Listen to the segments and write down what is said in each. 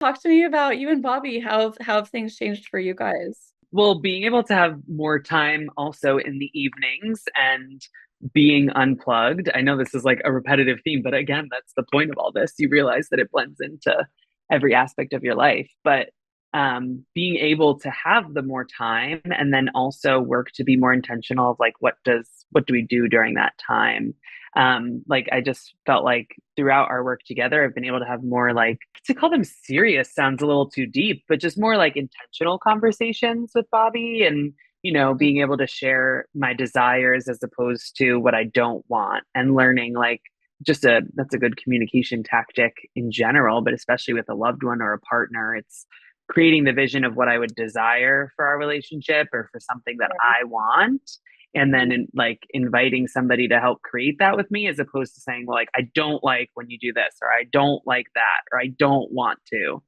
Talk to me about you and Bobby. How have things changed for you guys? Well, being able to have more time also in the evenings and being unplugged. I know this is like a repetitive theme, but again, that's the point of all this. You realize that it blends into every aspect of your life. But being able to have the more time and then also work to be more intentional of like what do we do during that time? Like I just felt like throughout our work together, I've been able to have more like to call them serious sounds a little too deep, but just more like intentional conversations with Bobby and being able to share my desires as opposed to what I don't want and learning like just a that's a good communication tactic in general, but especially with a loved one or a partner. It's creating the vision of what I would desire for our relationship or for something that I want and then like inviting somebody to help create that with me as opposed to saying, well, like I don't like when you do this or I don't like that or I don't want to.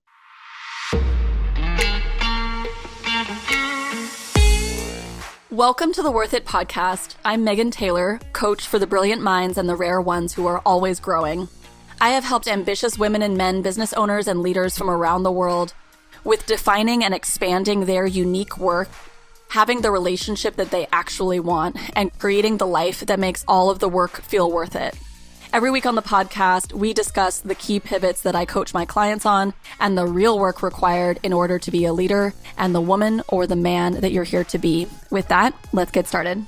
Welcome to the Worth It podcast. I'm Megan Taylor, coach for the brilliant minds and the rare ones who are always growing. I have helped ambitious women and men, business owners and leaders from around the world with defining and expanding their unique work, having the relationship that they actually want, and creating the life that makes all of the work feel worth it. Every week on the podcast, we discuss the key pivots that I coach my clients on and the real work required in order to be a leader and the woman or the man that you're here to be. With that, let's get started.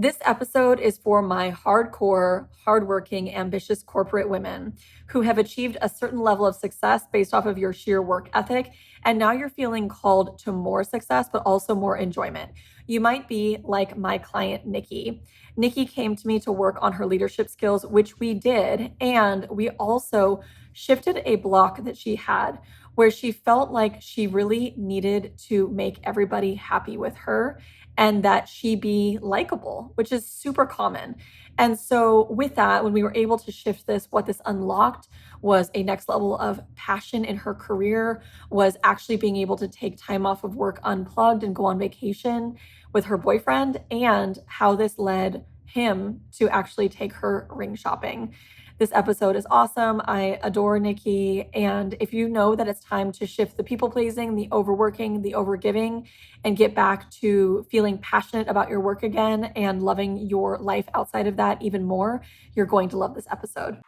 This episode is for my hardcore, hardworking, ambitious corporate women who have achieved a certain level of success based off of your sheer work ethic. And now you're feeling called to more success, but also more enjoyment. You might be like my client, Nicky. Nicky came to me to work on her leadership skills, which we did. And we also shifted a block that she had where she felt like she really needed to make everybody happy with her and that she be likable, which is super common. And so with that, when we were able to shift this, what this unlocked was a next level of passion in her career, was actually being able to take time off of work unplugged and go on vacation with her boyfriend, and how this led him to actually take her ring shopping. This episode is awesome. I adore Nicky. And if you know that it's time to shift the people pleasing, the overworking, the overgiving, and get back to feeling passionate about your work again and loving your life outside of that even more, you're going to love this episode.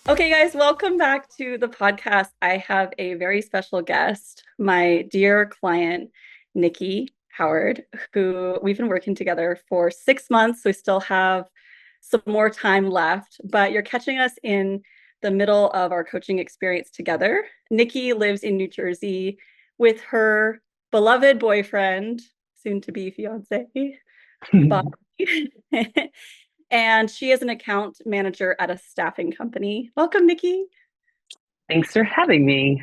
Okay, guys, welcome back to the podcast. I have a very special guest, my dear client, Nicky Howard, who we've been working together for 6 months. So we still have some more time left, but you're catching us in the middle of our coaching experience together. Nicky lives in New Jersey with her beloved boyfriend, soon to be fiance, Bobby. And she is an account manager at a staffing company. Welcome, Nicky. Thanks for having me.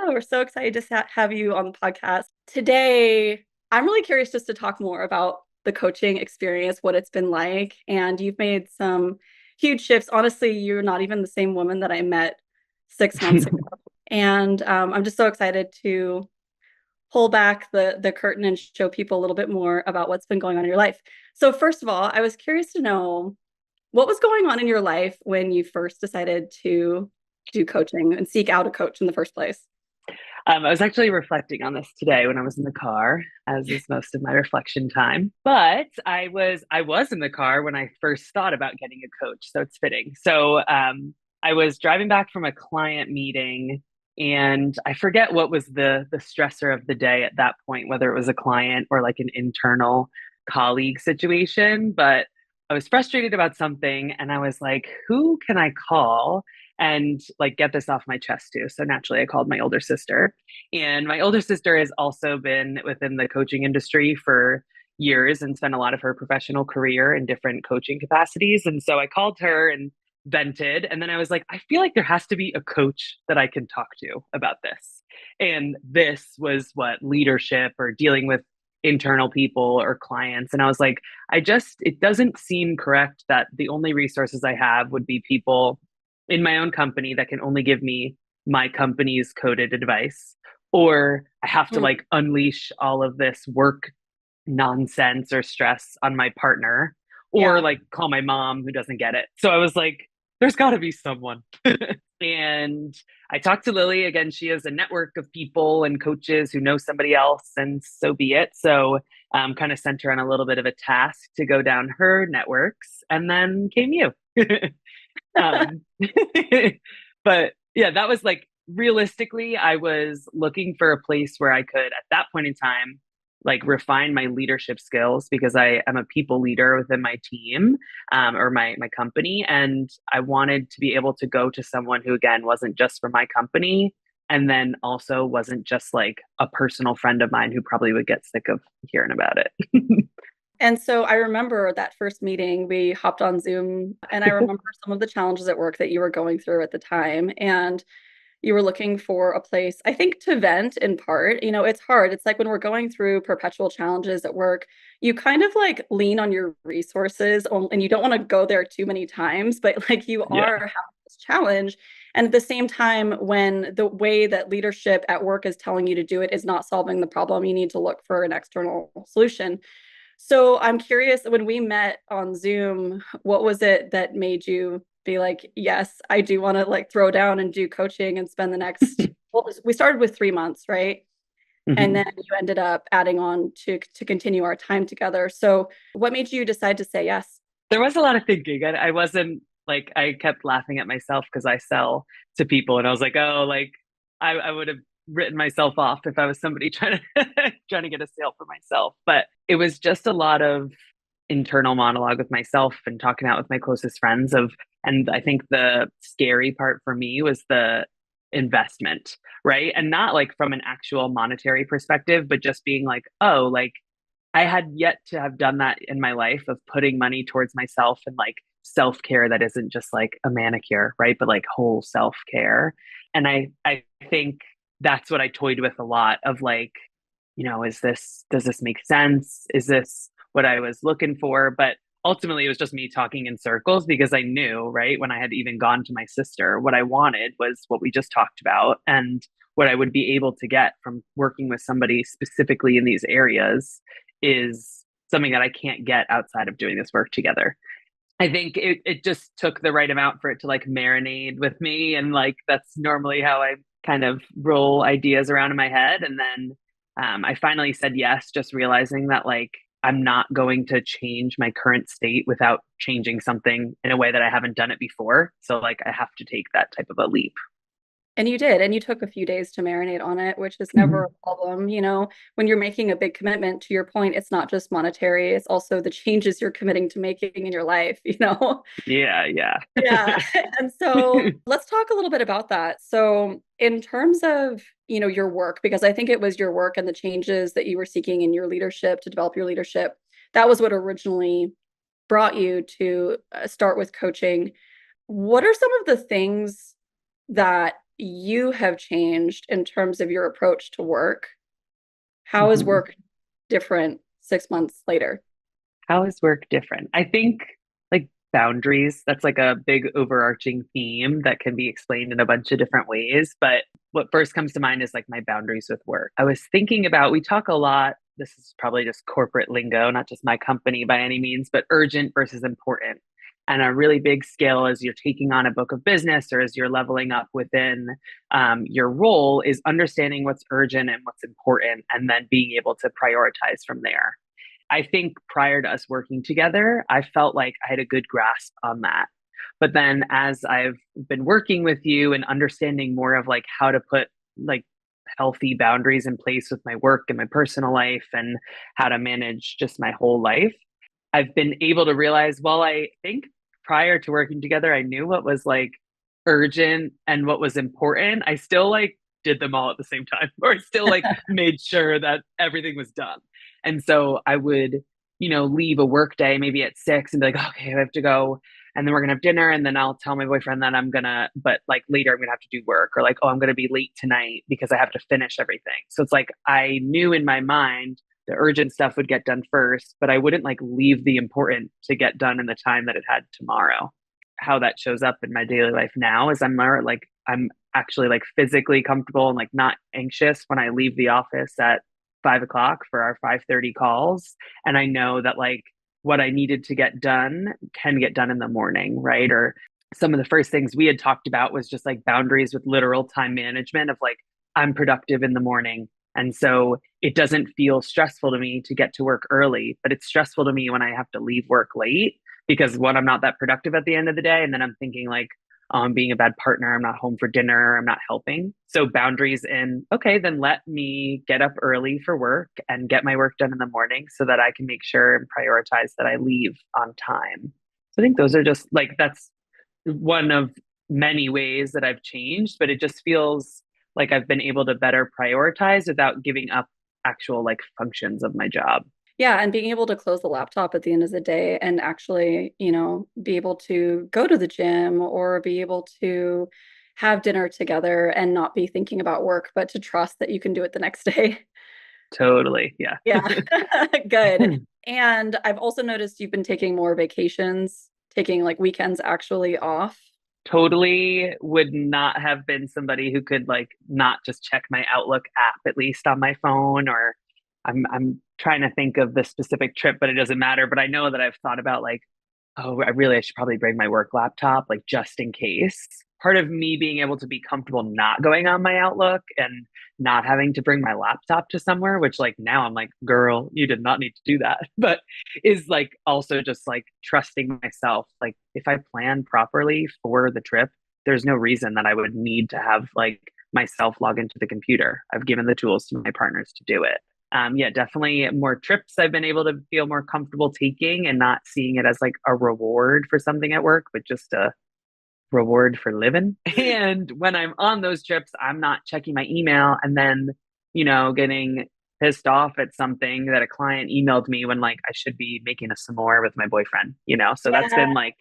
We're so excited to have you on the podcast. Today, I'm really curious just to talk more about the coaching experience, what it's been like. And you've made some huge shifts. Honestly, you're not even the same woman that I met 6 months ago. And I'm just so excited to pull back the curtain and show people a little bit more about what's been going on in your life. So first of all, I was curious to know what was going on in your life when you first decided to do coaching and seek out a coach in the first place. I was actually reflecting on this today when I was in the car, as is most of my reflection time. But I was in the car when I first thought about getting a coach, so it's fitting. So I was driving back from a client meeting, and I forget what was the stressor of the day at that point, whether it was a client or like an internal colleague situation. But I was frustrated about something, and I was like, "Who can I call?" And like get this off my chest too. So naturally, I called my older sister. And my older sister has also been within the coaching industry for years and spent a lot of her professional career in different coaching capacities. And so I called her and vented. And then I was like, I feel like there has to be a coach that I can talk to about this. And this was what leadership or dealing with internal people or clients. And I was like, it doesn't seem correct that the only resources I have would be people in my own company that can only give me my company's coded advice, or I have to like unleash all of this work nonsense or stress on my partner, or Yeah. like call my mom who doesn't get it. So I was like, there's got to be someone. And I talked to Lily again. She has a network of people and coaches who know somebody else, and so be it. So kind of sent her on a little bit of a task to go down her networks, and then came you. um, but yeah, that was like realistically, I was looking for a place where I could, at that point in time, like refine my leadership skills because I am a people leader within my team or my company, and I wanted to be able to go to someone who again wasn't just for my company, and then also wasn't just like a personal friend of mine who probably would get sick of hearing about it. And so I remember that first meeting, we hopped on Zoom, and I remember some of the challenges at work that you were going through at the time. And you were looking for a place, I think, to vent in part. You know, it's hard. It's like when we're going through perpetual challenges at work, you kind of like lean on your resources and you don't want to go there too many times, but like you Yeah. are having this challenge. And at the same time, when the way that leadership at work is telling you to do it is not solving the problem, you need to look for an external solution. So I'm curious, when we met on Zoom, what was it that made you be like, yes, I do want to like throw down and do coaching and spend the next, well, we started with 3 months, right? And Mhm. then you ended up adding on to continue our time together. So what made you decide to say yes? There was a lot of thinking. I wasn't like, I kept laughing at myself because I sell to people and I was like, oh, like I would have written myself off if I was somebody trying to trying to get a sale for myself. But it was just a lot of internal monologue with myself and talking out with my closest friends of, and I think the scary part for me was the investment, right? And not like from an actual monetary perspective, but just being like, oh, like I had yet to have done that in my life of putting money towards myself and like self care that isn't just like a manicure, right? But like whole self care. And I think that's what I toyed with a lot of like, does this make sense? Is this what I was looking for? But ultimately, it was just me talking in circles because I knew, right, when I had even gone to my sister, what I wanted was what we just talked about. And what I would be able to get from working with somebody specifically in these areas is something that I can't get outside of doing this work together. I think it just took the right amount for it to like marinate with me. And like, that's normally how I kind of roll ideas around in my head. And then I finally said yes, just realizing that like, I'm not going to change my current state without changing something in a way that I haven't done it before. So like, I have to take that type of a leap. And you did, and you took a few days to marinate on it, which is never Mhm. a problem. You know, when you're making a big commitment, to your point, it's not just monetary, it's also the changes you're committing to making in your life, you know? Yeah, yeah. Yeah. And so let's talk a little bit about that. So, in terms of, your work, because I think it was your work and the changes that you were seeking in your leadership to develop your leadership, that was what originally brought you to start with coaching. What are some of the things that you have changed in terms of your approach to work? How is Mhm. work different 6 months later? How is work different? I think like boundaries, that's like a big overarching theme that can be explained in a bunch of different ways. But what first comes to mind is like my boundaries with work. I was thinking about, we talk a lot, this is probably just corporate lingo, not just my company by any means, but urgent versus important. And a really big scale as you're taking on a book of business or as you're leveling up within your role is understanding what's urgent and what's important, and then being able to prioritize from there. I think prior to us working together, I felt like I had a good grasp on that. But then as I've been working with you and understanding more of like how to put like healthy boundaries in place with my work and my personal life and how to manage just my whole life, I've been able to realize, well, I think prior to working together, I knew what was like urgent and what was important. I still like did them all at the same time, or still like made sure that everything was done. And so I would, leave a work day maybe at 6 and be like, okay, I have to go. And then we're gonna have dinner. And then I'll tell my boyfriend that but like later I'm gonna have to do work, or like, oh, I'm gonna be late tonight because I have to finish everything. So it's like I knew in my mind the urgent stuff would get done first, but I wouldn't like leave the important to get done in the time that it had tomorrow. How that shows up in my daily life now is I'm actually like physically comfortable and like not anxious when I leave the office at 5 o'clock for our 5:30 calls. And I know that like what I needed to get done can get done in the morning, right? Or some of the first things we had talked about was just like boundaries with literal time management of like, I'm productive in the morning. And so it doesn't feel stressful to me to get to work early, but it's stressful to me when I have to leave work late because one, I'm not that productive at the end of the day. And then I'm thinking like, oh, I'm being a bad partner. I'm not home for dinner. I'm not helping. So boundaries in, okay, then let me get up early for work and get my work done in the morning so that I can make sure and prioritize that I leave on time. So I think those are just like, that's one of many ways that I've changed, but it just feels like I've been able to better prioritize without giving up actual like functions of my job. Yeah, and being able to close the laptop at the end of the day and actually, be able to go to the gym or be able to have dinner together and not be thinking about work, but to trust that you can do it the next day. Totally. Yeah. Yeah, good. And I've also noticed you've been taking more vacations, taking like weekends actually off. Totally would not have been somebody who could like not just check my Outlook app at least on my phone or I'm trying to think of the specific trip, but it doesn't matter. But I know that I've thought about like, oh, I should probably bring my work laptop, like just in case. Part of me being able to be comfortable not going on my Outlook and not having to bring my laptop to somewhere, which like now I'm like, girl, you did not need to do that. But is like also just like trusting myself. Like if I plan properly for the trip, there's no reason that I would need to have like myself log into the computer. I've given the tools to my partners to do it. Yeah, definitely more trips I've been able to feel more comfortable taking and not seeing it as like a reward for something at work, but just a reward for living. And when I'm on those trips, I'm not checking my email and then, getting pissed off at something that a client emailed me when like I should be making a s'more with my boyfriend. So that's Yeah. been like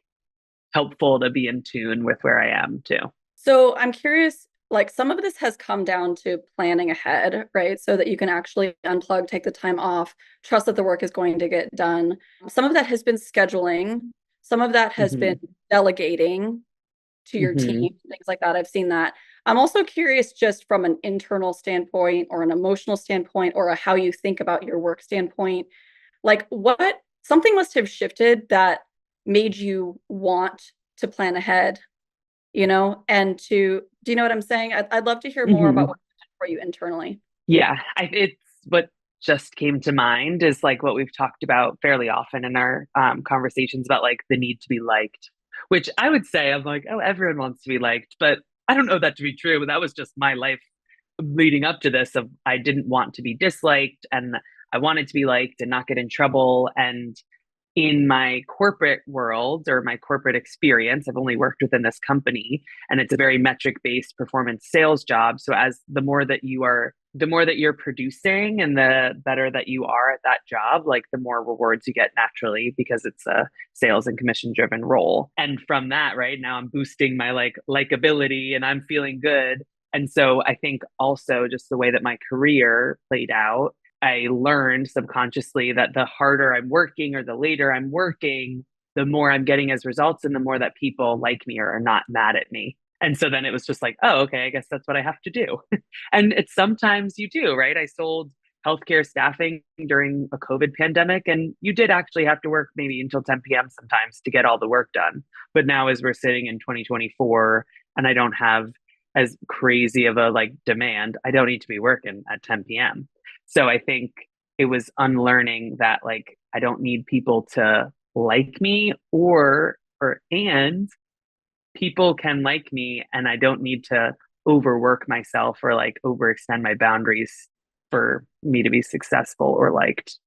helpful to be in tune with where I am too. So I'm curious, like some of this has come down to planning ahead, right? So that you can actually unplug, take the time off, trust that the work is going to get done. Some of that has been scheduling, some of that has been Hmm. delegating to your team, Hmm. things like that. I've seen that. I'm also curious, just from an internal standpoint or an emotional standpoint or a how you think about your work standpoint, like what something must have shifted that made you want to plan ahead, and do you know what I'm saying? I'd love to hear more about Hmm. what for you internally. Yeah, it's what just came to mind is like what we've talked about fairly often in our conversations about like the need to be liked, which I would say I'm like, oh, everyone wants to be liked, but I don't know that to be true. That was just my life leading up to this of I didn't want to be disliked and I wanted to be liked and not get in trouble. And in my corporate world or my corporate experience, I've only worked within this company and it's a very metric based performance sales job. So as the more that you're producing and the better that you are at that job, like the more rewards you get naturally because it's a sales and commission driven role. And from that, right now I'm boosting my like likability and I'm feeling good. And so I think also just the way that my career played out, I learned subconsciously that the harder I'm working or the later I'm working, the more I'm getting as results and the more that people like me or are not mad at me. And so then it was just like, oh, okay, I guess that's what I have to do. And it's sometimes you do, right? I sold healthcare staffing during a COVID pandemic, and you did actually have to work maybe until 10 p.m. sometimes to get all the work done. But now, as we're sitting in 2024, and I don't have as crazy of a like demand, I don't need to be working at 10 p.m. So I think it was unlearning that like I don't need people to like me and people can like me and I don't need to overwork myself or like overextend my boundaries for me to be successful or liked.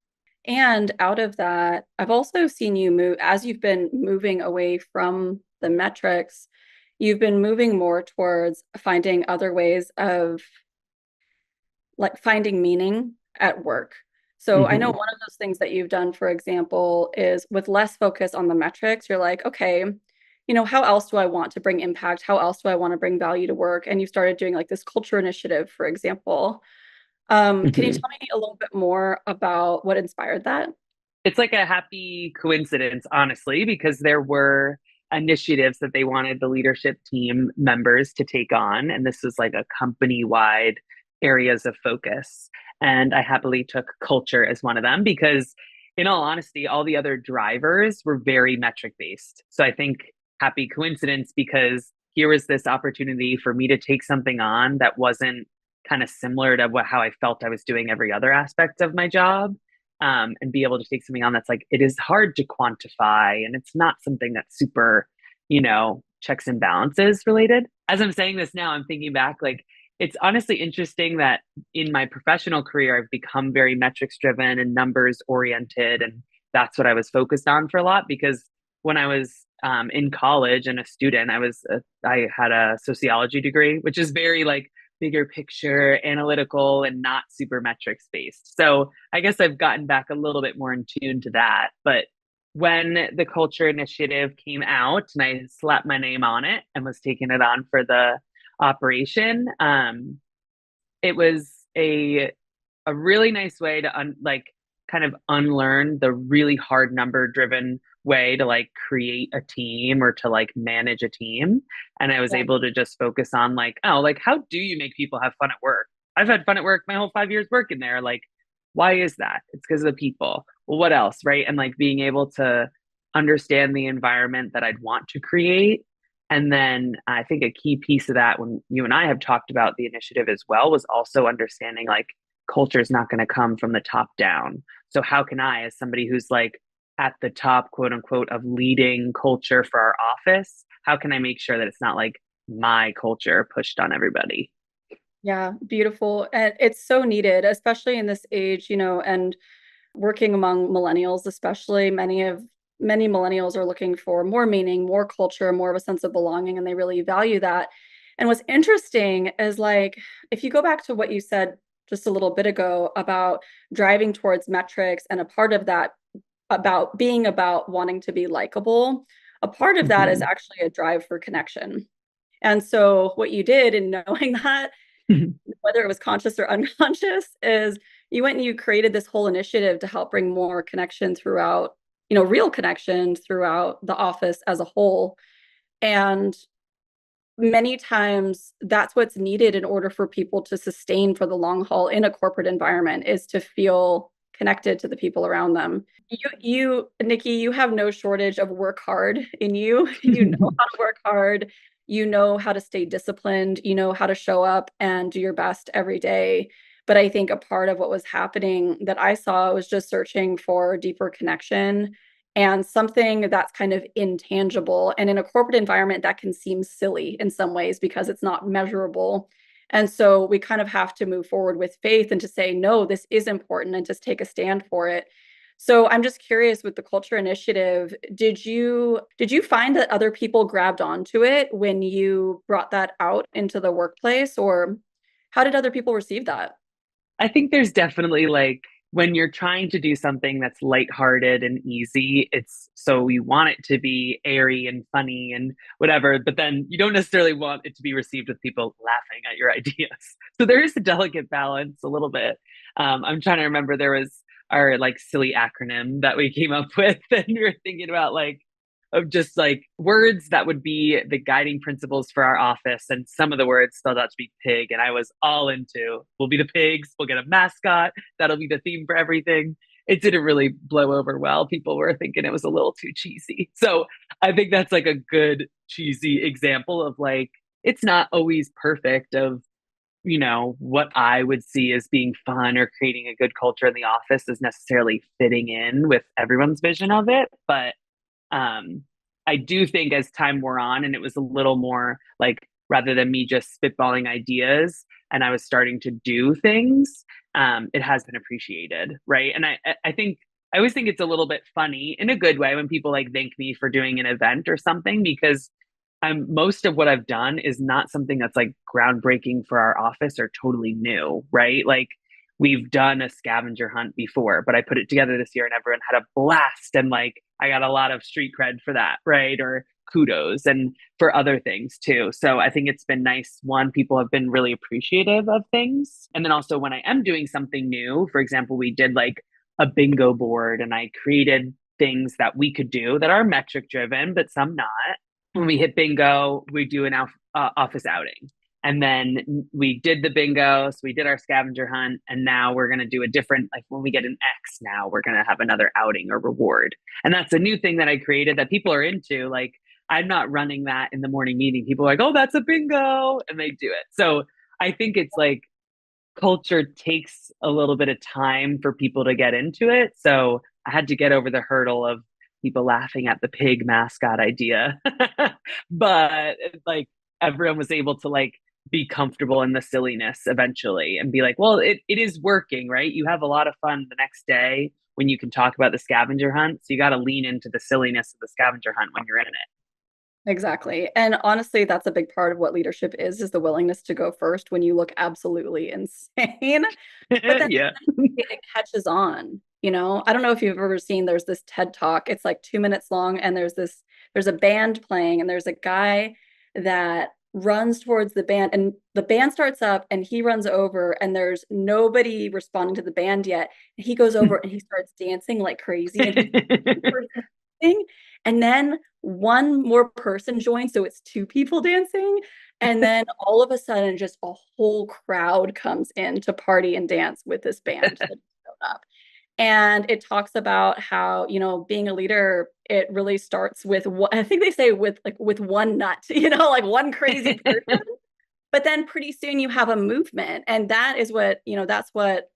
And out of that, I've also seen you move as you've been moving away from the metrics, you've been moving more towards finding other ways of like finding meaning at work. So I know Mm-hmm. one of those things that you've done, for example, is with less focus on the metrics, you're like, okay, how else do I want to bring impact? How else do I want to bring value to work? And you started doing like this culture initiative, for example. Can you Mm-hmm. tell me a little bit more about what inspired that? It's like a happy coincidence, honestly, because there were initiatives that they wanted the leadership team members to take on. And this was like a company wide areas of focus. And I happily took culture as one of them because in all honesty, all the other drivers were very metric based. So I think happy coincidence, because here was this opportunity for me to take something on that wasn't kind of similar to how I felt I was doing every other aspect of my job. And be able to take something on that's like, it is hard to quantify and it's not something that's super, checks and balances related. As I'm saying this now, I'm thinking back, like, it's honestly interesting that in my professional career, I've become very metrics driven and numbers oriented. And that's what I was focused on for a lot, because when I was in college and a student, I had a sociology degree, which is very like bigger picture, analytical, and not super metrics based. So I guess I've gotten back a little bit more in tune to that. But when the culture initiative came out and I slapped my name on it and was taking it on for the operation, it was a really nice way to kind of unlearn the really hard number driven way to like create a team or to like manage a team. And I was able to just focus on like, oh, like, how do you make people have fun at work? I've had fun at work my whole 5 years working there. Like, why is that? It's because of the people. Well, what else? Right. And like being able to understand the environment that I'd want to create. And then I think a key piece of that, when you and I have talked about the initiative as well, was also understanding like culture is not going to come from the top down. So how can I, as somebody who's like at the top, quote unquote, of leading culture for our office, how can I make sure that it's not like my culture pushed on everybody? Yeah, beautiful. And it's so needed, especially in this age, and working among millennials, especially many millennials are looking for more meaning, more culture, more of a sense of belonging, and they really value that. And what's interesting is like, if you go back to what you said just a little bit ago about driving towards metrics, and a part of that about being about wanting to be likable, a part of that is Mm-hmm. actually a drive for connection. And so what you did in knowing that, whether it was conscious or unconscious, is you went and you created this whole initiative to help bring more connection throughout, real connection throughout the office as a whole. And many times that's what's needed in order for people to sustain for the long haul in a corporate environment, is to feel connected to the people around them. Nikki, you have no shortage of work hard in you. You know how to work hard. You know how to stay disciplined. You know how to show up and do your best every day. But I think a part of what was happening that I saw was just searching for deeper connection and something that's kind of intangible. And in a corporate environment, that can seem silly in some ways because it's not measurable. And so we kind of have to move forward with faith and to say, no, this is important, and just take a stand for it. So I'm just curious, with the culture initiative, did you find that other people grabbed onto it when you brought that out into the workplace, or how did other people receive that? I think there's definitely like, when you're trying to do something that's lighthearted and easy, it's so you want it to be airy and funny and whatever, but then you don't necessarily want it to be received with people laughing at your ideas. So there is a delicate balance a little bit. I'm trying to remember, there was our like silly acronym that we came up with, and we were thinking about like, of just like words that would be the guiding principles for our office. And some of the words spelled out to be pig. And I was all into, we'll be the pigs, we'll get a mascot, that'll be the theme for everything. It didn't really blow over well. People were thinking it was a little too cheesy. So I think that's like a good cheesy example of like, it's not always perfect of, what I would see as being fun or creating a good culture in the office is necessarily fitting in with everyone's vision of it. But I do think as time wore on and it was a little more like, rather than me just spitballing ideas and I was starting to do things, it has been appreciated. Right. And I think, I always think it's a little bit funny in a good way when people like thank me for doing an event or something, because most of what I've done is not something that's like groundbreaking for our office or totally new. Right. Like, we've done a scavenger hunt before, but I put it together this year and everyone had a blast. And like, I got a lot of street cred for that, right? Or kudos, and for other things too. So I think it's been nice. One, people have been really appreciative of things. And then also when I am doing something new, for example, we did like a bingo board and I created things that we could do that are metric driven, but some not. When we hit bingo, we do an office outing. And then we did the bingo. So we did our scavenger hunt. And now we're going to do a different, like when we get an X, now we're going to have another outing or reward. And that's a new thing that I created that people are into. Like, I'm not running that in the morning meeting. People are like, oh, that's a bingo. And they do it. So I think it's like culture takes a little bit of time for people to get into it. So I had to get over the hurdle of people laughing at the pig mascot idea. But like everyone was able to like be comfortable in the silliness eventually and be like, well, it is working, right? You have a lot of fun the next day when you can talk about the scavenger hunt. So you got to lean into the silliness of the scavenger hunt when you're in Exactly. And honestly, that's a big part of what leadership is the willingness to go first when you look absolutely insane. But it. then Yeah. it catches on, you know? I don't know if you've ever seen, there's this TED Talk. It's like 2 minutes long, and there's a band playing, and there's a guy that runs towards the band, and the band starts up and he runs over, and there's nobody responding to the band yet. And he goes over and he starts dancing like crazy, and he's dancing, and then one more person joins, so it's two people dancing, and then all of a sudden just a whole crowd comes in to party and dance with this band that showed up. And it talks about how, you know, being a leader, it really starts with what I think they say, with one nut, you know, like one crazy person. But then pretty soon you have a movement, and that is what, you know, that's what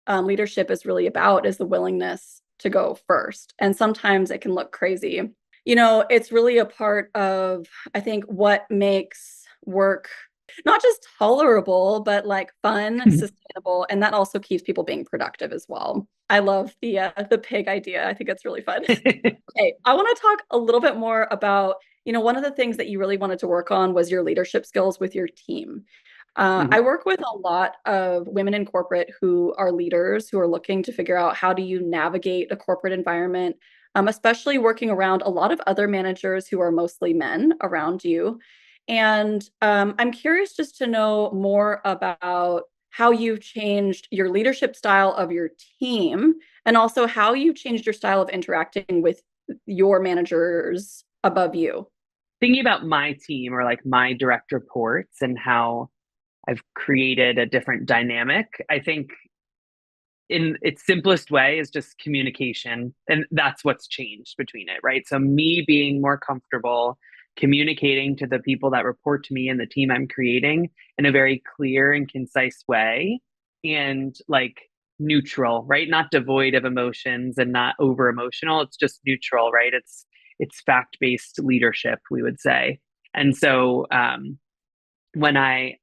leadership is really about, is the willingness to go first. And sometimes it can look crazy. You know, it's really a part of, I think, what makes work not just tolerable, but like fun, sustainable, and that also keeps people being productive as well. I love the pig idea. I think it's really fun. Okay, I want to talk a little bit more about, you know, one of the things that you really wanted to work on was your leadership skills with your team. I work with a lot of women in corporate who are leaders, who are looking to figure out how do you navigate a corporate environment, especially working around a lot of other managers who are mostly men around you. And I'm curious just to know more about how you've changed your leadership style of your team, and also how you've changed your style of interacting with your managers above you. Thinking about my team or like my direct reports and how I've created a different dynamic, I think in its simplest way is just communication. And that's what's changed between it, right? So, me being more comfortable communicating to the people that report to me and the team I'm creating in a very clear and concise way, and like neutral, right? Not devoid of emotions and not over emotional. It's just neutral, right? It's fact based leadership, we would say. And so, when I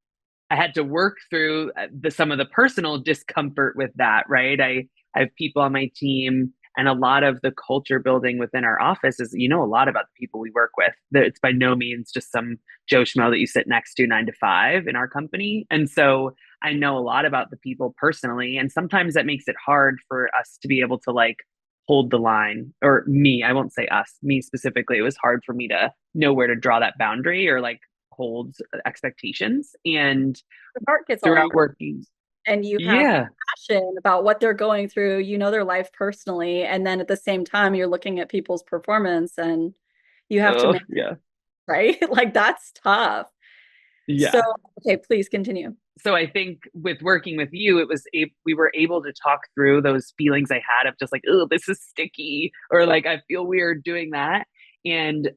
had to work through some of the personal discomfort with that, right? I have people on my team, and a lot of the culture building within our office is, you know, a lot about the people we work with. It's by no means just some Joe Schmo that you sit next to 9 to 5 in our company. And so I know a lot about the people personally, and sometimes that makes it hard for us to be able to like hold the line, or me, I won't say us, me specifically. It was hard for me to know where to draw that boundary or like hold expectations. And The heart gets all throughout working, and you have yeah, passion about what they're going through, you know, their life personally, and then at the same time you're looking at people's performance, and you have to oh make, yeah, right. Like that's tough. So yeah. okay, please continue. So I think with working with you, we were able to talk through those feelings I had of just like, oh, this is sticky, or like I feel weird doing that, and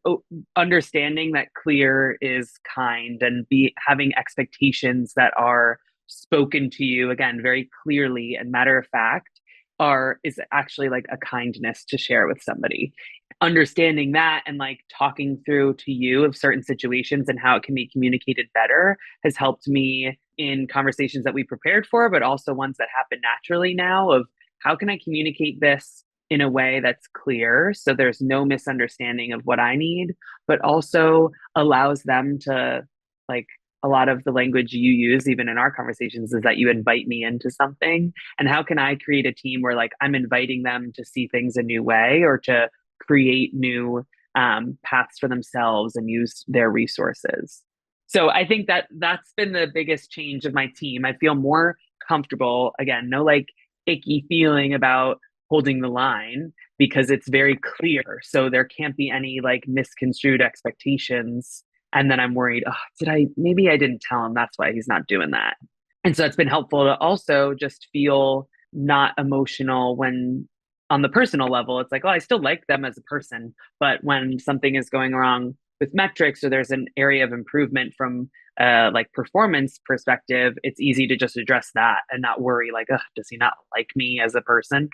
understanding that clear is kind, and be having expectations that are spoken to you again very clearly and matter of fact are is actually like a kindness to share with somebody. Understanding that and like talking through to you of certain situations and how it can be communicated better has helped me in conversations that we prepared for, but also ones that happen naturally now of how can I communicate this in a way that's clear so there's no misunderstanding of what I need, but also allows them to like a lot of the language you use even in our conversations is that you invite me into something, and how can I create a team where like I'm inviting them to see things a new way or to create new paths for themselves and use their resources. So I think that that's been the biggest change of my team. I feel more comfortable, again, no like icky feeling about holding the line because it's very clear. So there can't be any like misconstrued expectations And then I'm worried, oh, maybe I didn't tell him. That's why he's not doing that. And so it's been helpful to also just feel not emotional when on the personal level, it's like, oh, I still like them as a person. But when something is going wrong with metrics or there's an area of improvement from like performance perspective, it's easy to just address that and not worry like, oh, does he not like me as a person?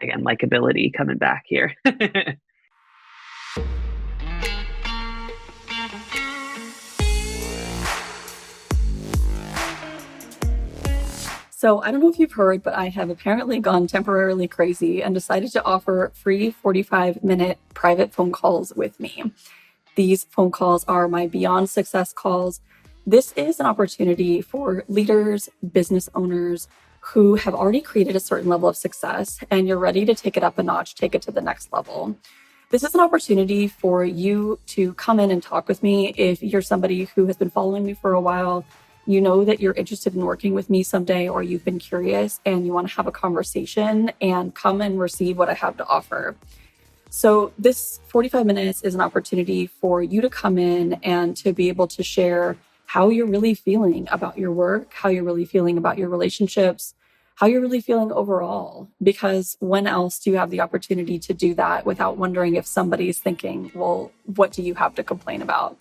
Again, likability coming back here. So I don't know if you've heard, but I have apparently gone temporarily crazy and decided to offer free 45-minute private phone calls with me. These phone calls are my Beyond Success calls. This is an opportunity for leaders, business owners who have already created a certain level of success and you're ready to take it up a notch, take it to the next level. This is an opportunity for you to come in and talk with me. If you're somebody who has been following me for a while, you know that you're interested in working with me someday, or you've been curious and you want to have a conversation and come and receive what I have to offer. So this 45 minutes is an opportunity for you to come in and to be able to share how you're really feeling about your work, how you're really feeling about your relationships, how you're really feeling overall. Because when else do you have the opportunity to do that without wondering if somebody's thinking, well, what do you have to complain about?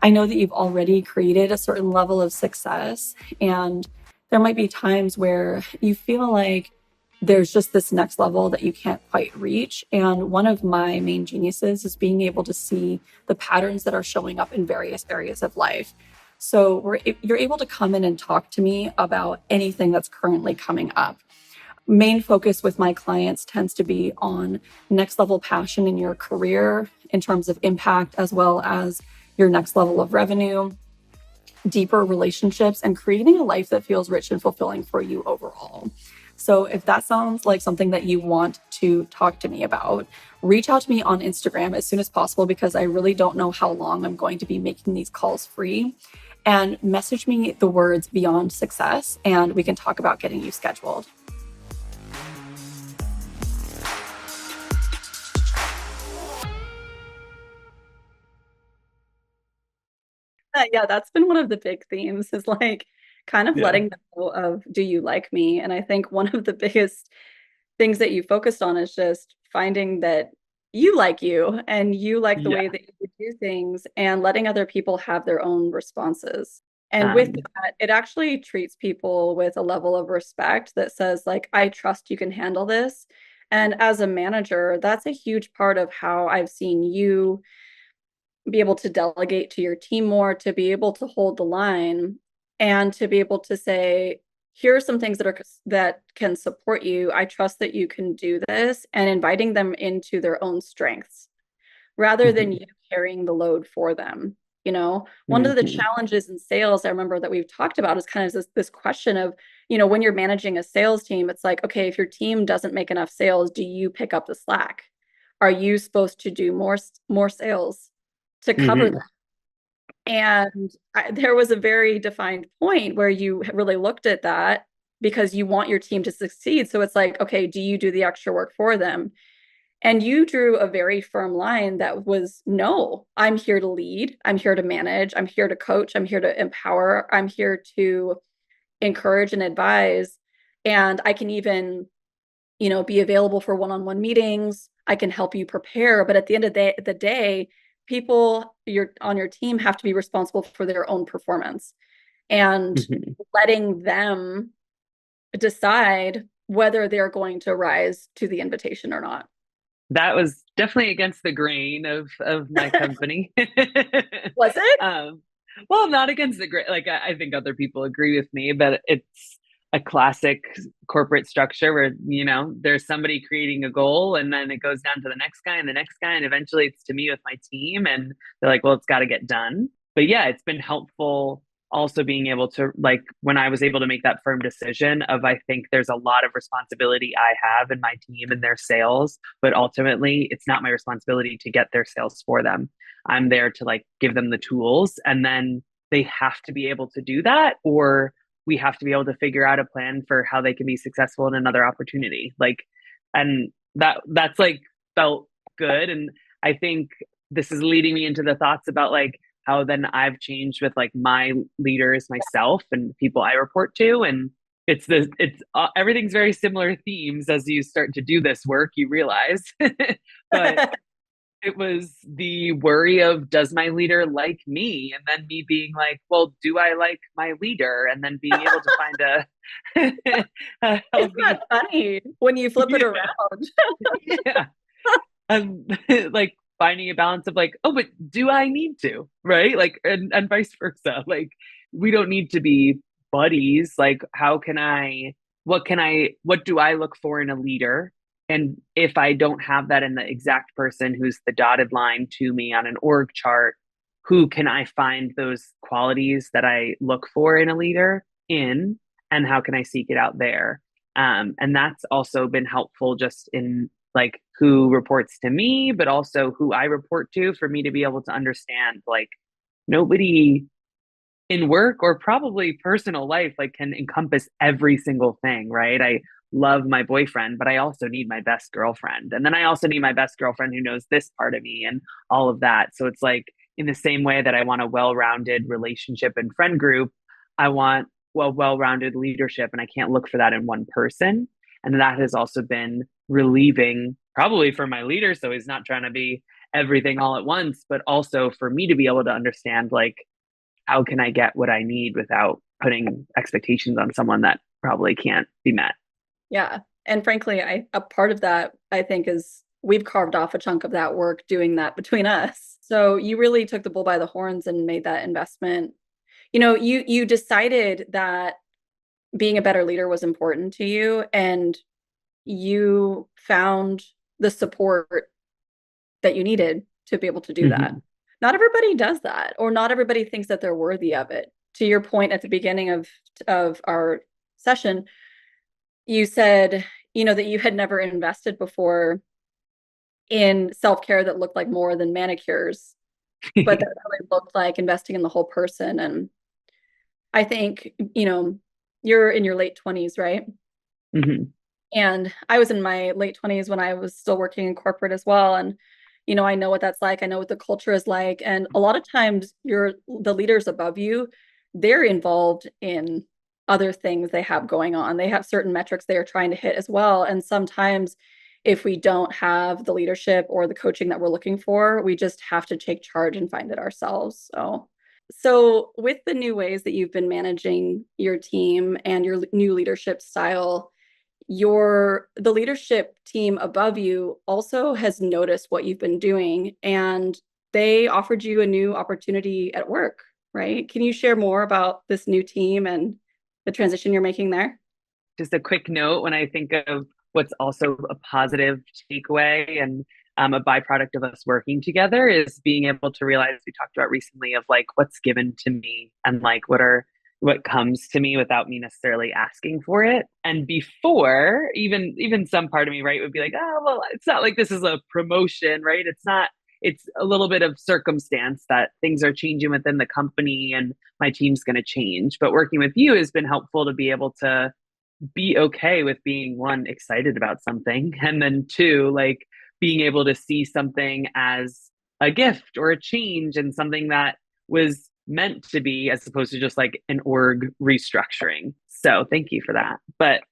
I know that you've already created a certain level of success, and there might be times where you feel like there's just this next level that you can't quite reach. And one of my main geniuses is being able to see the patterns that are showing up in various areas of life. So you're able to come in and talk to me about anything that's currently coming up. Main focus with my clients tends to be on next level passion in your career in terms of impact, as well as your next level of revenue, deeper relationships, and creating a life that feels rich and fulfilling for you overall. So if that sounds like something that you want to talk to me about, reach out to me on Instagram as soon as possible, because I really don't know how long I'm going to be making these calls free. And message me the words Beyond Success, and we can talk about getting you scheduled. Yeah, that's been one of the big themes is like kind of Yeah. letting them know of, do you like me? And I think one of the biggest things that you focused on is just finding that you like you and you like the way Yeah. that you do things and letting other people have their own responses. And with Um, that, it actually treats people with a level of respect that says, like, I trust you can handle this. And as a manager, that's a huge part of how I've seen you be able to delegate to your team more, to be able to hold the line, and to be able to say, here are some things that can support you. I trust that you can do this, and inviting them into their own strengths rather than mhm, you carrying the load for them. One of the mhm, challenges in sales I remember that we've talked about is kind of this question of, when you're managing a sales team, it's like, okay, if your team doesn't make enough sales, do you pick up the slack? Are you supposed to do more sales to cover mhm. that? And there was a very defined point where you really looked at that because you want your team to succeed. So it's like, okay, do you do the extra work for them? And you drew a very firm line that was, no, I'm here to lead. I'm here to manage. I'm here to coach. I'm here to empower. I'm here to encourage and advise. And I can even, be available for one-on-one meetings. I can help you prepare. But at the end of the day, people on your team have to be responsible for their own performance, and Mhm. letting them decide whether they're going to rise to the invitation or not. That was definitely against the grain of my company. Was it? um, well, not against the grain. Like I think other people agree with me, but it's a classic corporate structure where there's somebody creating a goal, and then it goes down to the next guy and the next guy, and eventually it's to me with my team, and they're like, "Well, it's got to get done." But yeah, it's been helpful also being able to, like, when I was able to make that firm decision of, I think there's a lot of responsibility I have in my team and their sales, but ultimately it's not my responsibility to get their sales for them. I'm there to like give them the tools, and then they have to be able to do that, or we have to be able to figure out a plan for how they can be successful in another opportunity. Like, and that's like felt good. And I think this is leading me into the thoughts about like how then I've changed with like my leaders, myself, and people I report to. And it's everything's very similar themes as you start to do this work, you realize. But it was the worry of, does my leader like me? And then me being like, well, do I like my leader? And then being able to find a Isn't healthy, that funny when you flip it yeah, around? yeah. um, like finding a balance of like, oh, but do I need to? Right. Like, and vice versa. Like, we don't need to be buddies. Like, what do I look for in a leader? And if I don't have that in the exact person who's the dotted line to me on an org chart, who can I find those qualities that I look for in a leader in, and how can I seek it out there? And that's also been helpful just in like who reports to me, but also who I report to, for me to be able to understand like nobody in work or probably personal life like can encompass every single thing, right? I love my boyfriend, but I also need my best girlfriend. And then I also need my best girlfriend who knows this part of me and all of that. So it's like in the same way that I want a well-rounded relationship and friend group, I want well-rounded leadership, and I can't look for that in one person. And that has also been relieving, probably for my leader, so he's not trying to be everything all at once, but also for me to be able to understand like how can I get what I need without putting expectations on someone that probably can't be met. Yeah. And frankly, a part of that I think is we've carved off a chunk of that work doing that between us. So you really took the bull by the horns and made that investment. You decided that being a better leader was important to you, and you found the support that you needed to be able to do that. Mm-hmm. Not everybody does that, or not everybody thinks that they're worthy of it. To your point at the beginning of our session, you said, that you had never invested before in self-care that looked like more than manicures, but that really looked like investing in the whole person. And I think, you're in your late 20s, right? Mm-hmm. And I was in my late 20s when I was still working in corporate as well. And, I know what that's like. I know what the culture is like. And a lot of times the leaders above you, they're involved in other things they have going on. They have certain metrics they are trying to hit as well. And sometimes if we don't have the leadership or the coaching that we're looking for, we just have to take charge and find it ourselves. So with the new ways that you've been managing your team and your new leadership style, the leadership team above you also has noticed what you've been doing, and they offered you a new opportunity at work, right? Can you share more about this new team and the transition you're making there? Just a quick note, when I think of what's also a positive takeaway and a byproduct of us working together, is being able to realize, we talked about recently, of like what's given to me and like what comes to me without me necessarily asking for it. And before, even some part of me, right, would be like, oh, well, it's not like this is a promotion, right? It's a little bit of circumstance that things are changing within the company and my team's going to change. But working with you has been helpful to be able to be okay with being, one, excited about something, and then two, like being able to see something as a gift or a change and something that was meant to be, as opposed to just like an org restructuring. So thank you for that. But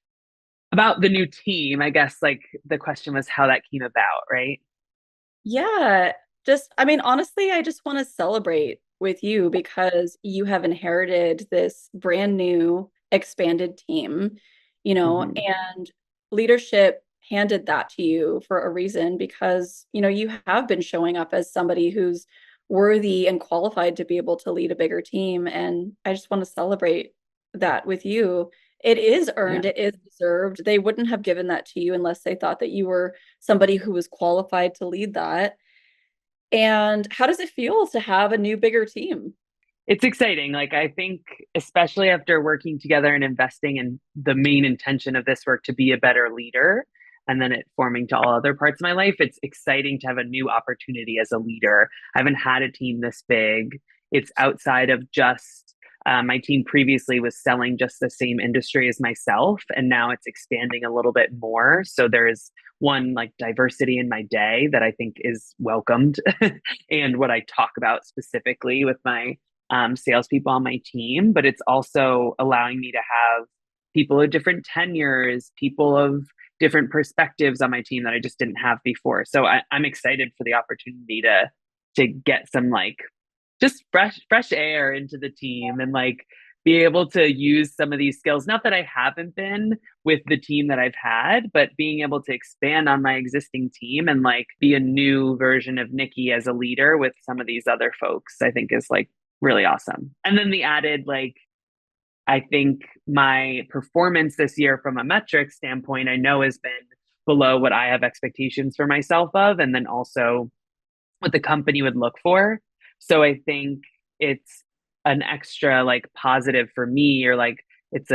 about the new team, I guess like the question was how that came about, right? Yeah, honestly, I just want to celebrate with you because you have inherited this brand new expanded team, Mm-hmm. and leadership handed that to you for a reason because, you have been showing up as somebody who's worthy and qualified to be able to lead a bigger team. And I just want to celebrate that with you. It is Yeah. earned, it is deserved. They wouldn't have given that to you unless they thought that you were somebody who was qualified to lead that. And how does it feel to have a new, bigger team? It's exciting. Like, I think, especially after working together and investing in the main intention of this work to be a better leader, and then it forming to all other parts of my life, it's exciting to have a new opportunity as a leader. I haven't had a team this big. It's outside of just My team previously was selling just the same industry as myself, and now it's expanding a little bit more. So there's one like diversity in my day that I think is welcomed, and what I talk about specifically with my salespeople on my team. But it's also allowing me to have people of different tenures, people of different perspectives on my team that I just didn't have before. So I'm excited for the opportunity to get some like just fresh air into the team and like be able to use some of these skills. Not that I haven't been with the team that I've had, but being able to expand on my existing team and like be a new version of Nicky as a leader with some of these other folks, I think is like really awesome. And then the added like, I think my performance this year from a metric standpoint, I know has been below what I have expectations for myself of, and then also what the company would look for. So I think it's an extra like positive for me, or like it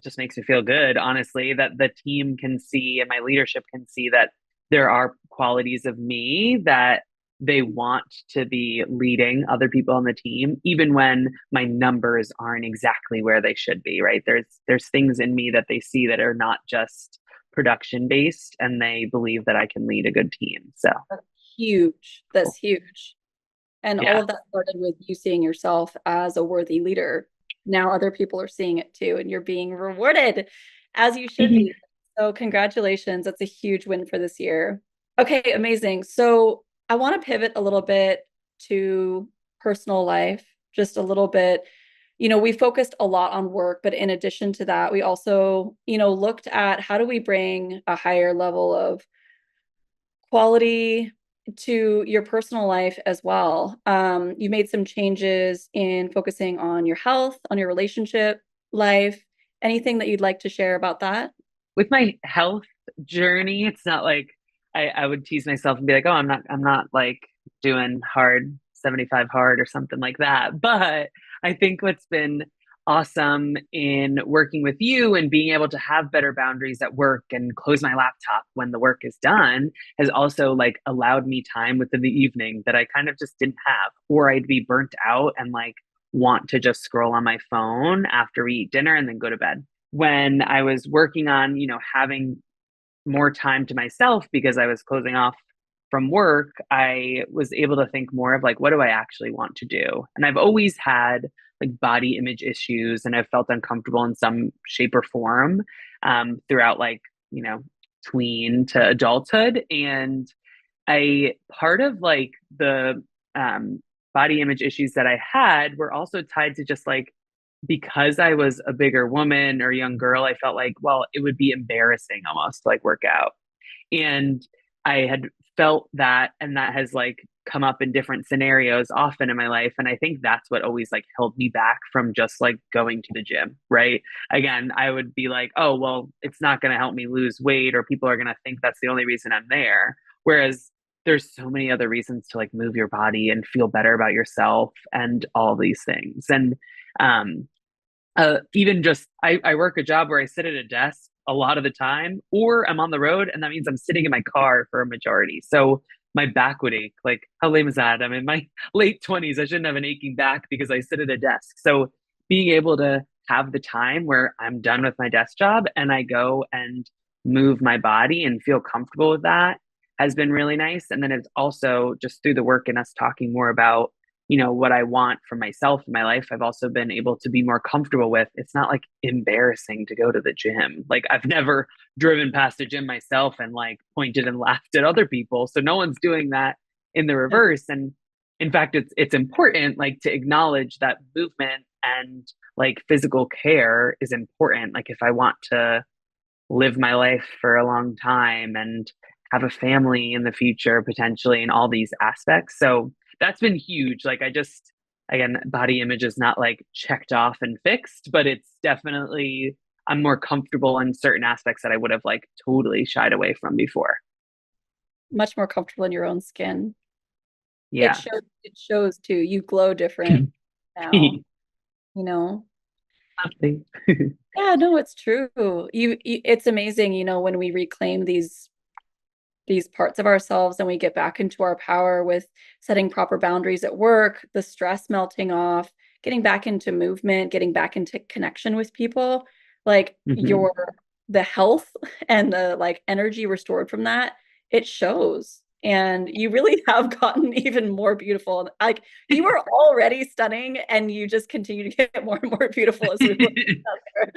just makes me feel good, honestly, that the team can see and my leadership can see that there are qualities of me that they want to be leading other people on the team, even when my numbers aren't exactly where they should be, right? There's things in me that they see that are not just production based, and they believe that I can lead a good team. So Huge. That's huge. And all yeah. of that started with you seeing yourself as a worthy leader. Now other people are seeing it too, and you're being rewarded as you should be. So congratulations. That's a huge win for this year. Okay, amazing. So I want to pivot a little bit to personal life, just a little bit. We focused a lot on work, but in addition to that, we also, looked at how do we bring a higher level of quality to your personal life as well. You made some changes in focusing on your health, on your relationship life. Anything that you'd like to share about that? With my health journey, it's not like I would tease myself and be like, oh, I'm not like doing hard 75 hard or something like that. But I think what's been awesome in working with you and being able to have better boundaries at work and close my laptop when the work is done has also like allowed me time within the evening that I kind of just didn't have, or I'd be burnt out and like want to just scroll on my phone after we eat dinner and then go to bed. When I was working on, having more time to myself because I was closing off from work, I was able to think more of like, what do I actually want to do? And I've always had like body image issues, and I've felt uncomfortable in some shape or form throughout like, tween to adulthood. And part of like the body image issues that I had were also tied to just like, because I was a bigger woman or young girl, I felt like, well, it would be embarrassing almost to like work out. And I had felt that, and that has like come up in different scenarios often in my life. And I think that's what always like held me back from just like going to the gym, right? Again, I would be like, oh, well, it's not going to help me lose weight, or people are going to think that's the only reason I'm there. Whereas there's so many other reasons to like move your body and feel better about yourself and all these things. And um, even just I work a job where I sit at a desk a lot of the time, or I'm on the road, and that means I'm sitting in my car for a majority. So my back would ache. Like, how lame is that? I'm in my late 20s. I shouldn't have an aching back because I sit at a desk. So being able to have the time where I'm done with my desk job and I go and move my body and feel comfortable with that has been really nice. And then it's also just through the work and us talking more about what I want for myself in my life, I've also been able to be more comfortable with. It's not like embarrassing to go to the gym. Like, I've never driven past a gym myself and like pointed and laughed at other people. So no one's doing that in the reverse. And in fact, it's important like to acknowledge that movement and like physical care is important. Like, if I want to live my life for a long time and have a family in the future potentially, in all these aspects. So that's been huge. Like, I just, again, body image is not like checked off and fixed, but it's definitely, I'm more comfortable in certain aspects that I would have like totally shied away from before. Much more comfortable in your own skin. Yeah. It shows too. You glow different now, you know. Something. Yeah, no, it's true. It's amazing, when we reclaim these parts of ourselves and we get back into our power with setting proper boundaries at work, the stress melting off, getting back into movement, getting back into connection with people, like Hmm. your the health and the like energy restored from that, it shows. And you really have gotten even more beautiful. Like you were already stunning and you just continue to get more and more beautiful as we work together.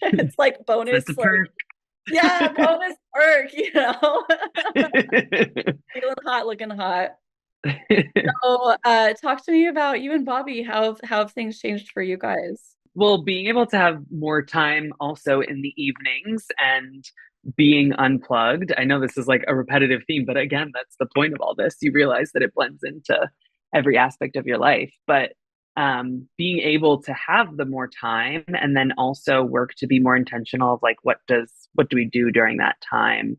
It's like That's bonus, a like, perk. yeah, bonus work, you know? Feeling hot, looking hot. So, talk to me about you and Bobby. How have things changed for you guys? Well, being able to have more time also in the evenings and being unplugged. I know this is like a repetitive theme, but again, that's the point of all this. You realize that it blends into every aspect of your life. But being able to have the more time and then also work to be more intentional of like what do we do during that time.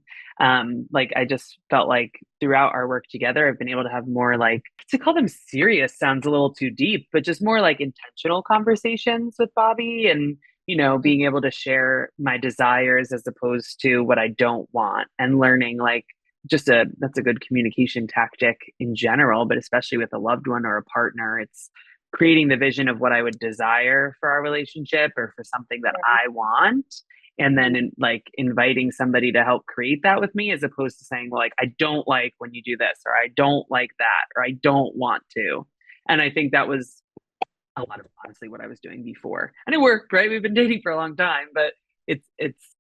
Like I just felt like throughout our work together, I've been able to have more like to call them serious sounds a little too deep, but just more like intentional conversations with Bobby and, being able to share my desires as opposed to what I don't want and learning like that's a good communication tactic in general, but especially with a loved one or a partner, it's creating the vision of what I would desire for our relationship or for something that Right. I want and then like inviting somebody to help create that with me as opposed to saying well, like I don't like when you do this or I don't like that or I don't want to. And I think that was a lot of honestly what I was doing before and it worked, right? We've been dating for a long time, but it's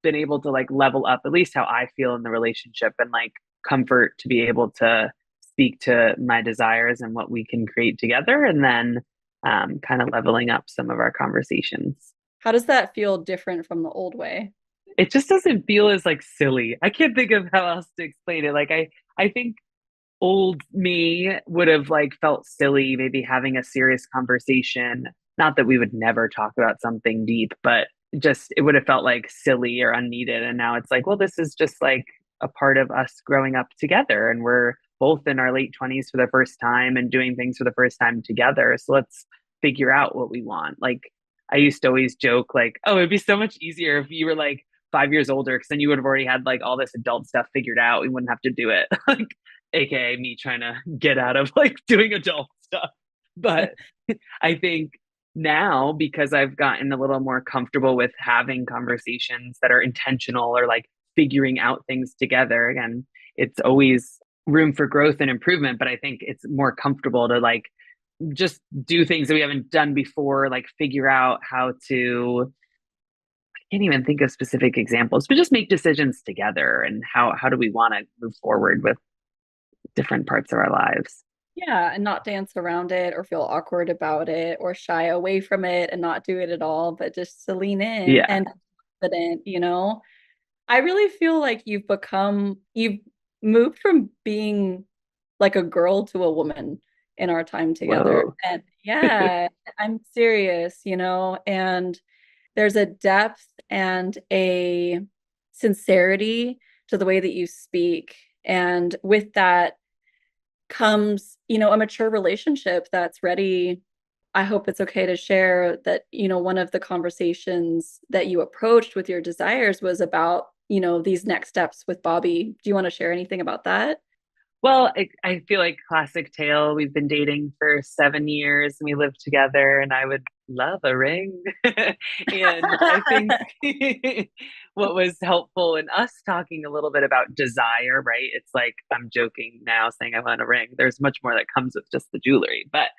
been able to like level up at least how I feel in the relationship and like comfort to be able to speak to my desires and what we can create together and then kind of leveling up some of our conversations. How does that feel different from the old way? It just doesn't feel as like silly. I can't think of how else to explain it. Like I think old me would have like felt silly maybe having a serious conversation. Not that we would never talk about something deep, but just it would have felt like silly or unneeded. And now it's like, well, this is just like a part of us growing up together and we're both in our late 20s for the first time and doing things for the first time together. So let's figure out what we want. Like I used to always joke like, oh, it'd be so much easier if you were like 5 years older because then you would have already had like all this adult stuff figured out. We wouldn't have to do it. Like aka me trying to get out of like doing adult stuff. But I think now because I've gotten a little more comfortable with having conversations that are intentional or like figuring out things together, again, it's always room for growth and improvement, but I think it's more comfortable to like just do things that we haven't done before, like figure out how to I can't even think of specific examples, but just make decisions together and how do we want to move forward with different parts of our lives. Yeah, and not dance around it or feel awkward about it or shy away from it and not do it at all, but just to lean in Yeah. and confident, you know? I really feel like you've moved from being like a girl to a woman in our time together. Whoa. And yeah, I'm serious, you know, and there's a depth and a sincerity to the way that you speak. And with that comes, you know, a mature relationship that's ready. I hope it's okay to share that, you know, one of the conversations that you approached with your desires was about, you know, these next steps with Bobby. Do you want to share anything about that? Well, I feel like classic tale. We've been dating for 7 years and we live together, and I would love a ring. And I think what was helpful in us talking a little bit about desire, right? It's like I'm joking now saying I want a ring. There's much more that comes with just the jewelry, but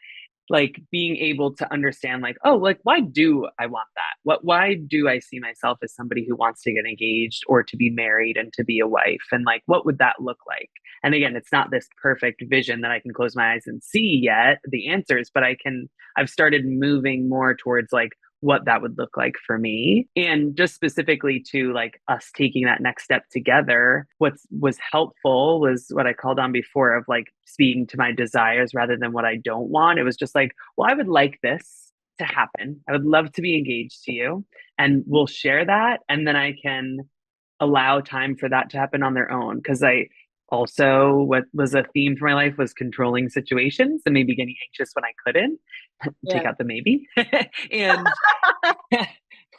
like being able to understand like oh like why do I want that, why do I see myself as somebody who wants to get engaged or to be married and to be a wife and like what would that look like. And again, it's not this perfect vision that I can close my eyes and see yet the answers, but I've started moving more towards like what that would look like for me. And just specifically to like us taking that next step together, what was helpful was what I called on before of like speaking to my desires rather than what I don't want. It was just like, well, I would like this to happen. I would love to be engaged to you and we'll share that. And then I can allow time for that to happen on their own. Cause I also, what was a theme for my life was controlling situations and maybe getting anxious when I couldn't. Take Yeah. out the maybe. And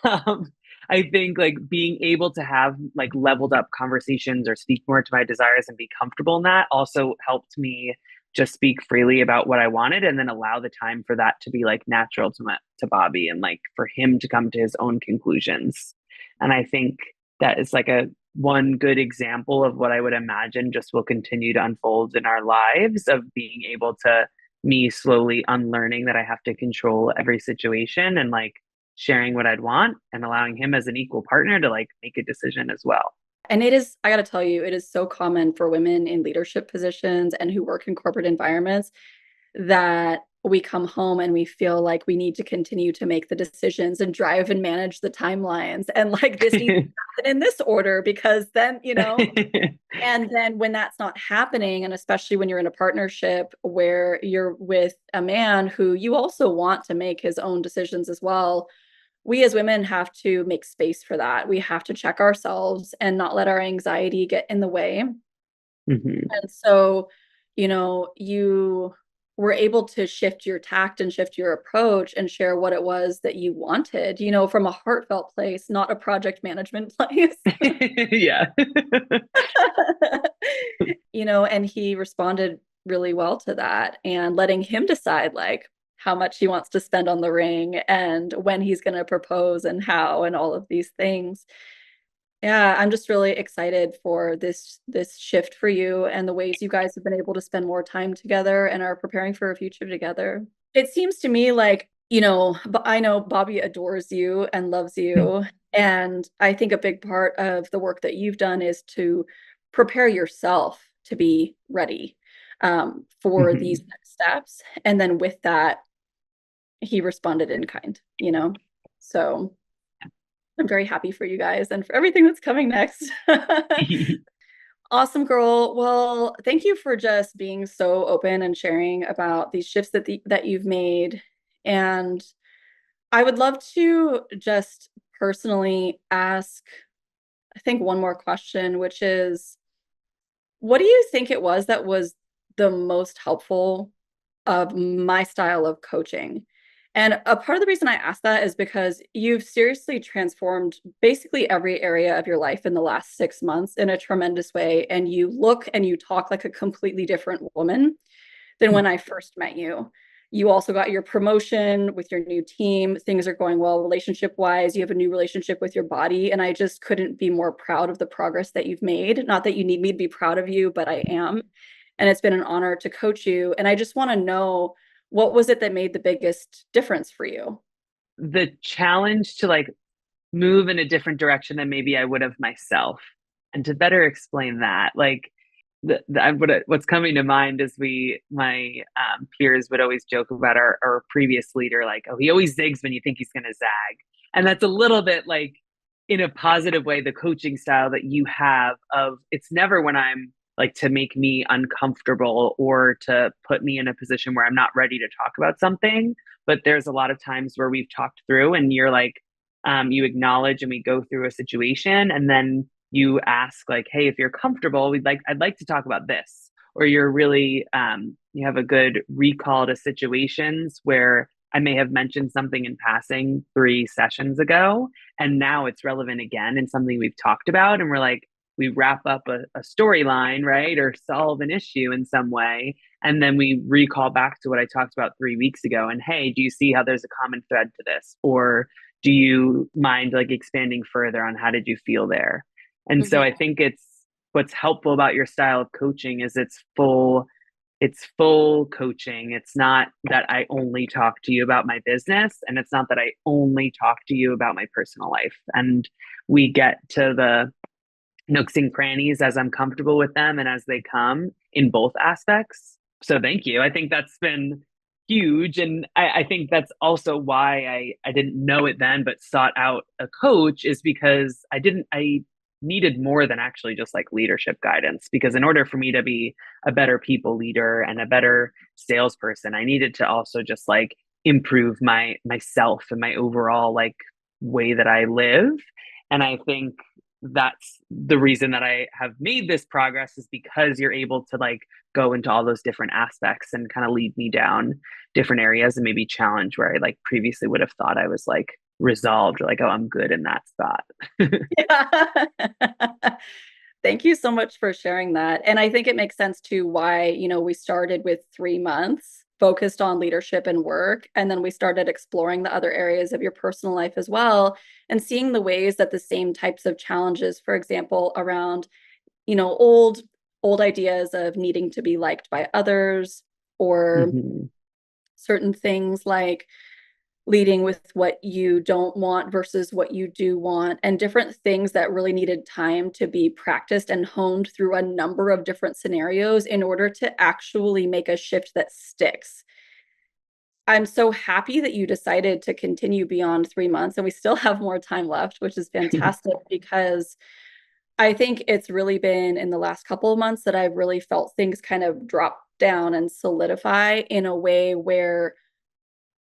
um, I think like being able to have like leveled up conversations or speak more to my desires and be comfortable in that also helped me just speak freely about what I wanted and then allow the time for that to be like natural to Bobby and like for him to come to his own conclusions. And I think that is like a one good example of what I would imagine just will continue to unfold in our lives of being able to me slowly unlearning that I have to control every situation and like sharing what I'd want and allowing him as an equal partner to like make a decision as well. And it is, I got to tell you, it is so common for women in leadership positions and who work in corporate environments that we come home and we feel like we need to continue to make the decisions and drive and manage the timelines. And like this needs to happen in this order because then, and then when that's not happening, and especially when you're in a partnership where you're with a man who you also want to make his own decisions as well, we as women have to make space for that. We have to check ourselves and not let our anxiety get in the way. Mm-hmm. And so, you were able to shift your tact and shift your approach and share what it was that you wanted, from a heartfelt place, not a project management place. Yeah. And he responded really well to that and letting him decide like how much he wants to spend on the ring and when he's going to propose and how and all of these things. Yeah, I'm just really excited for this shift for you and the ways you guys have been able to spend more time together and are preparing for a future together. It seems to me like, but I know Bobby adores you and loves you. And I think a big part of the work that you've done is to prepare yourself to be ready for these Mm-hmm. next steps. And then with that, he responded in kind, So I'm very happy for you guys and for everything that's coming next. Awesome, girl. Well, thank you for just being so open and sharing about these shifts that you've made. And I would love to just personally ask, I think, one more question, which is, what do you think it was that was the most helpful of my style of coaching? And a part of the reason I ask that is because you've seriously transformed basically every area of your life in the last 6 months in a tremendous way. And you look and you talk like a completely different woman than when I first met you. You also got your promotion with your new team. Things are going well relationship wise. You have a new relationship with your body. And I just couldn't be more proud of the progress that you've made. Not that you need me to be proud of you, but I am. And it's been an honor to coach you. And I just want to know, what was it that made the biggest difference for you? The challenge to like move in a different direction than maybe I would have myself. And to better explain that, like what's coming to mind is my peers would always joke about our previous leader, like, oh, he always zigs when you think he's going to zag. And that's a little bit like in a positive way, the coaching style that you have of it's never when I'm like to make me uncomfortable or to put me in a position where I'm not ready to talk about something. But there's a lot of times where we've talked through and you're like, you acknowledge and we go through a situation and then you ask like, hey, if you're comfortable, I'd like to talk about this. Or you're really, you have a good recall to situations where I may have mentioned something in passing 3 sessions ago, and now it's relevant again and something we've talked about. And we're like, we wrap up a storyline, right? Or solve an issue in some way. And then we recall back to what I talked about 3 weeks ago. And hey, do you see how there's a common thread to this? Or do you mind like expanding further on how did you feel there? And so I think it's what's helpful about your style of coaching is it's full coaching. It's not that I only talk to you about my business and it's not that I only talk to you about my personal life. And we get to the nooks and crannies as I'm comfortable with them and as they come in both aspects. So thank you. I think that's been huge. And I think that's also why I didn't know it then, but sought out a coach is because I needed more than actually just like leadership guidance. Because in order for me to be a better people leader and a better salesperson, I needed to also just like improve myself and my overall like way that I live. And I think that's the reason that I have made this progress is because you're able to like go into all those different aspects and kind of lead me down different areas and maybe challenge where I like previously would have thought I was like resolved or like, oh, I'm good in that spot. Yeah. Thank you so much for sharing that. And I think it makes sense too why, we started with 3 months focused on leadership and work. And then we started exploring the other areas of your personal life as well and seeing the ways that the same types of challenges, for example, around, old ideas of needing to be liked by others or Mm-hmm. certain things like leading with what you don't want versus what you do want, and different things that really needed time to be practiced and honed through a number of different scenarios in order to actually make a shift that sticks. I'm so happy that you decided to continue beyond 3 months and we still have more time left, which is fantastic because I think it's really been in the last couple of months that I've really felt things kind of drop down and solidify in a way where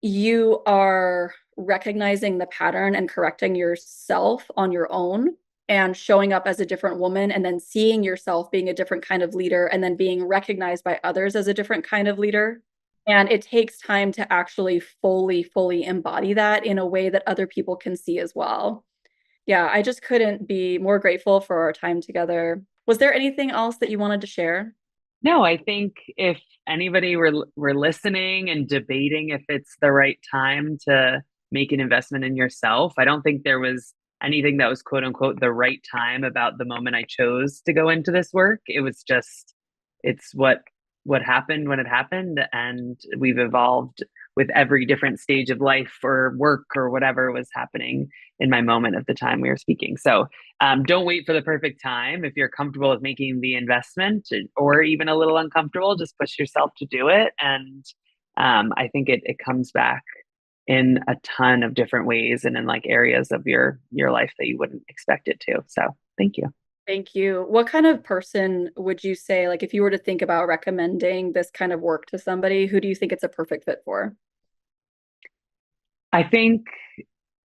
you are recognizing the pattern and correcting yourself on your own and showing up as a different woman and then seeing yourself being a different kind of leader and then being recognized by others as a different kind of leader. And it takes time to actually fully embody that in a way that other people can see as well. Yeah, I just couldn't be more grateful for our time together. Was there anything else that you wanted to share? No, I think if anybody were listening and debating if it's the right time to make an investment in yourself, I don't think there was anything that was quote unquote the right time about the moment I chose to go into this work. It was just it's what happened when it happened, and we've evolved with every different stage of life or work or whatever was happening in my moment at the time we were speaking. So don't wait for the perfect time. If you're comfortable with making the investment or even a little uncomfortable, just push yourself to do it. And I think it comes back in a ton of different ways and in like areas of your life that you wouldn't expect it to. So thank you. Thank you. What kind of person would you say, like, if you were to think about recommending this kind of work to somebody, who do you think it's a perfect fit for? I think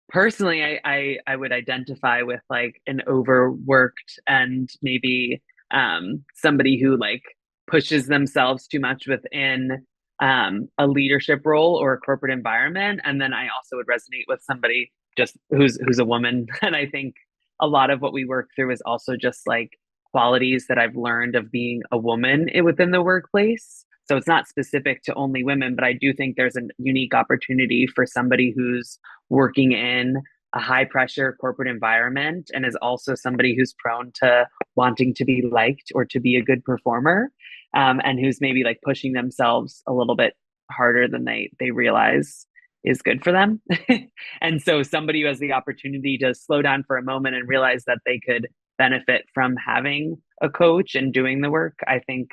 personally, I would identify with like an overworked and maybe somebody who like pushes themselves too much within a leadership role or a corporate environment. And then I also would resonate with somebody just who's a woman. And I think a lot of what we work through is also just like qualities that I've learned of being a woman within the workplace. So it's not specific to only women, but I do think there's a unique opportunity for somebody who's working in a high pressure corporate environment and is also somebody who's prone to wanting to be liked or to be a good performer, and who's maybe like pushing themselves a little bit harder than they realize is good for them. And so somebody who has the opportunity to slow down for a moment and realize that they could benefit from having a coach and doing the work, I think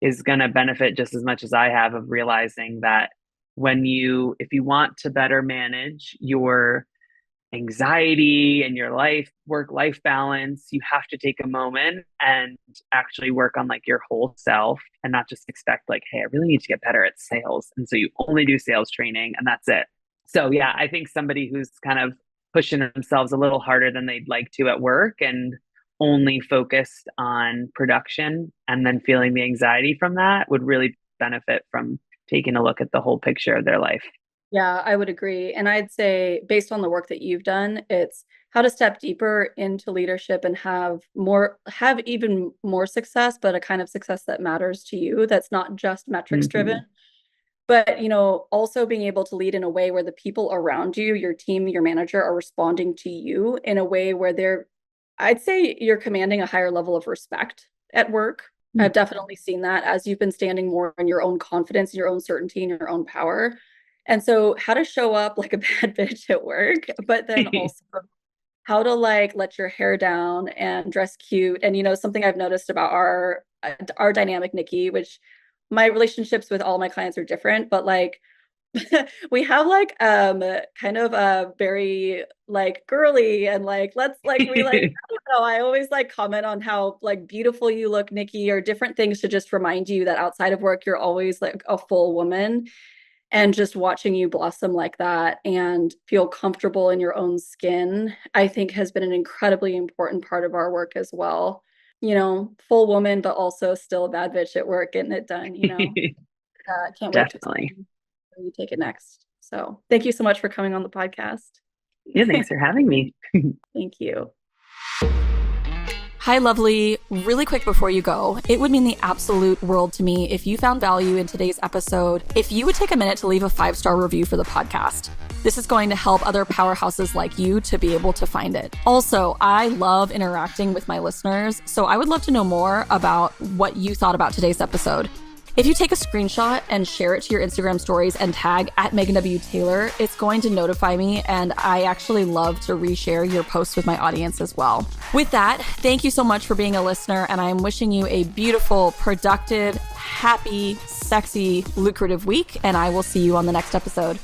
is going to benefit just as much as I have of realizing that if you want to better manage your anxiety and your work life balance, you have to take a moment and actually work on like your whole self and not just expect like, hey, I really need to get better at sales. And so you only do sales training and that's it. So yeah, I think somebody who's kind of pushing themselves a little harder than they'd like to at work and only focused on production and then feeling the anxiety from that would really benefit from taking a look at the whole picture of their life. Yeah, I would agree. And I'd say, based on the work that you've done, it's how to step deeper into leadership and have even more success, but a kind of success that matters to you, that's not just metrics driven. Mm-hmm. But, also being able to lead in a way where the people around you, your team, your manager are responding to you in a way where I'd say you're commanding a higher level of respect at work. I've definitely seen that as you've been standing more in your own confidence, your own certainty, and your own power. And so how to show up like a bad bitch at work, but then also how to like let your hair down and dress cute. And something I've noticed about our dynamic, Nikki, which my relationships with all my clients are different, but like we have like kind of a very like girly and like let's like we like I don't know, I always like comment on how like beautiful you look, Nikki, or different things to just remind you that outside of work you're always like a full woman. And just watching you blossom like that and feel comfortable in your own skin, I think has been an incredibly important part of our work as well. Full woman, but also still a bad bitch at work, getting it done. Can't wait to Definitely. where you take it next. So thank you so much for coming on the podcast. Yeah, thanks for having me. Thank you. Hi, lovely. Really quick before you go, it would mean the absolute world to me if you found value in today's episode, if you would take a minute to leave a 5-star review for the podcast. This is going to help other powerhouses like you to be able to find it. Also, I love interacting with my listeners, so I would love to know more about what you thought about today's episode. If you take a screenshot and share it to your Instagram stories and tag at Megan W. Taylor, it's going to notify me, and I actually love to reshare your posts with my audience as well. With that, thank you so much for being a listener, and I'm wishing you a beautiful, productive, happy, sexy, lucrative week, and I will see you on the next episode.